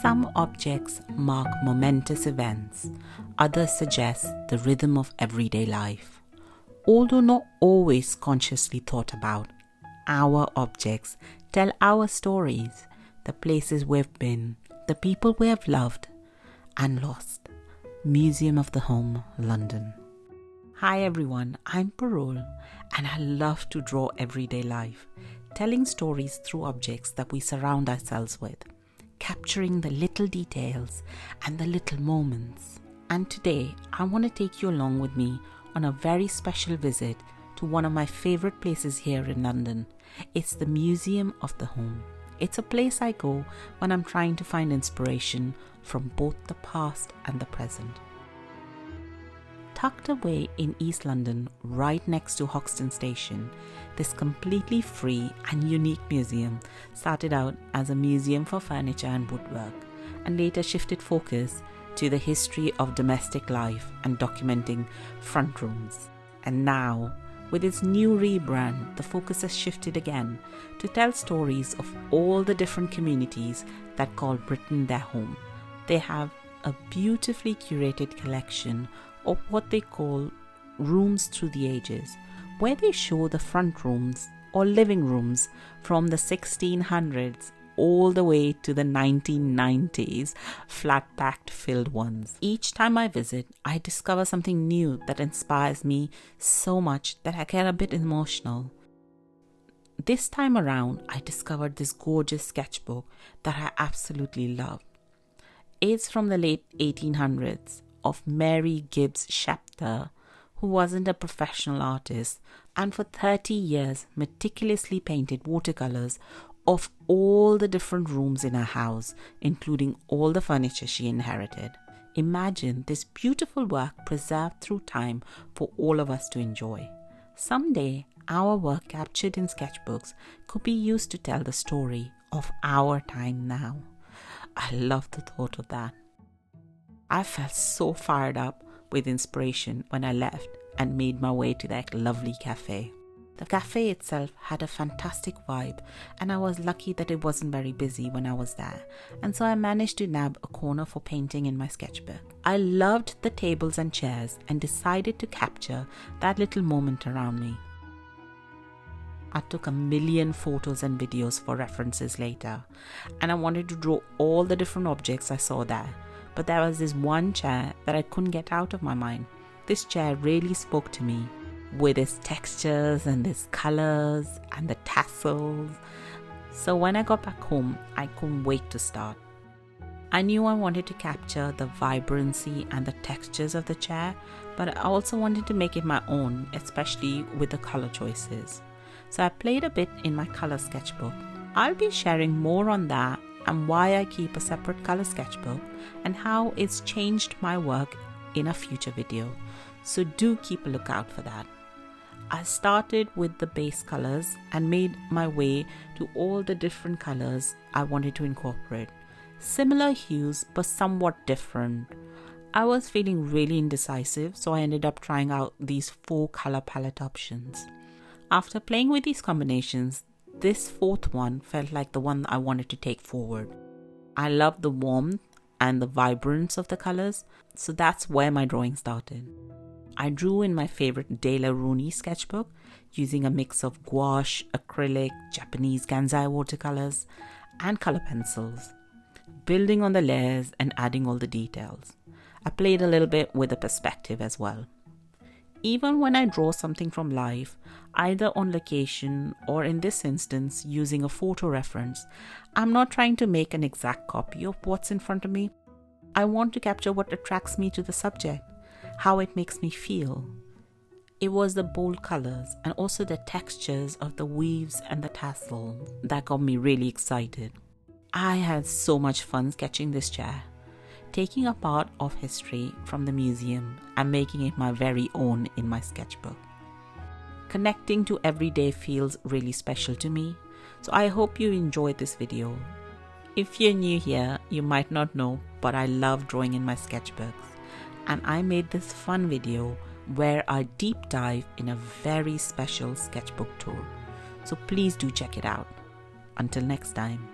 Some objects mark momentous events, others suggest the rhythm of everyday life. Although not always consciously thought about, our objects tell our stories, the places we've been, the people we have loved and lost. Museum of the Home, London. Hi everyone, I'm Parul and I love to draw everyday life, telling stories through objects that we surround ourselves with, capturing the little details and the little moments. And today I want to take you along with me on a very special visit to one of my favorite places here in London. It's the Museum of the Home. It's a place I go when I'm trying to find inspiration from both the past and the present. Tucked away in East London, right next to Hoxton Station, this completely free and unique museum started out as a museum for furniture and woodwork, and later shifted focus to the history of domestic life and documenting front rooms. And now, with its new rebrand, the focus has shifted again to tell stories of all the different communities that call Britain their home. They have a beautifully curated collection of what they call rooms through the ages, where they show the front rooms or living rooms from the 1600s all the way to the 1990s, flat-packed filled ones. Each time I visit, I discover something new that inspires me so much that I get a bit emotional. This time around, I discovered this gorgeous sketchbook that I absolutely love. It's from the late 1800s of Mary Gibbs Shapter, who wasn't a professional artist, and for 30 years meticulously painted watercolors of all the different rooms in her house, including all the furniture she inherited. Imagine this beautiful work preserved through time for all of us to enjoy. Someday, our work captured in sketchbooks could be used to tell the story of our time now. I love the thought of that. I felt so fired up with inspiration when I left and made my way to that lovely cafe. The cafe itself had a fantastic vibe, and I was lucky that it wasn't very busy when I was there, and so I managed to nab a corner for painting in my sketchbook. I loved the tables and chairs and decided to capture that little moment around me. I took a million photos and videos for references later, and I wanted to draw all the different objects I saw there. But there was this one chair that I couldn't get out of my mind. This chair really spoke to me with its textures and its colors and the tassels. So when I got back home, I couldn't wait to start. I knew I wanted to capture the vibrancy and the textures of the chair, but I also wanted to make it my own, especially with the color choices. So I played a bit in my color sketchbook. I'll be sharing more on that and why I keep a separate color sketchbook and how it's changed my work in a future video. So do keep a lookout for that. I started with the base colors and made my way to all the different colors I wanted to incorporate. Similar hues but somewhat different. I was feeling really indecisive, so I ended up trying out these 4 color palette options. After playing with these combinations, this 4th one felt like the one I wanted to take forward. I love the warmth and the vibrance of the colors, so that's where my drawing started. I drew in my favorite Daler Rooney sketchbook using a mix of gouache, acrylic, Japanese Gansai watercolors, and color pencils, building on the layers and adding all the details. I played a little bit with the perspective as well. Even when I draw something from life, either on location or in this instance using a photo reference, I'm not trying to make an exact copy of what's in front of me. I want to capture what attracts me to the subject, how it makes me feel. It was the bold colors and also the textures of the weaves and the tassels that got me really excited. I had so much fun sketching this chair, taking a part of history from the museum and making it my very own in my sketchbook. Connecting to everyday feels really special to me, so I hope you enjoyed this video. If you're new here, you might not know, but I love drawing in my sketchbooks, and I made this fun video where I deep dive in a very special sketchbook tour. So please do check it out. Until next time.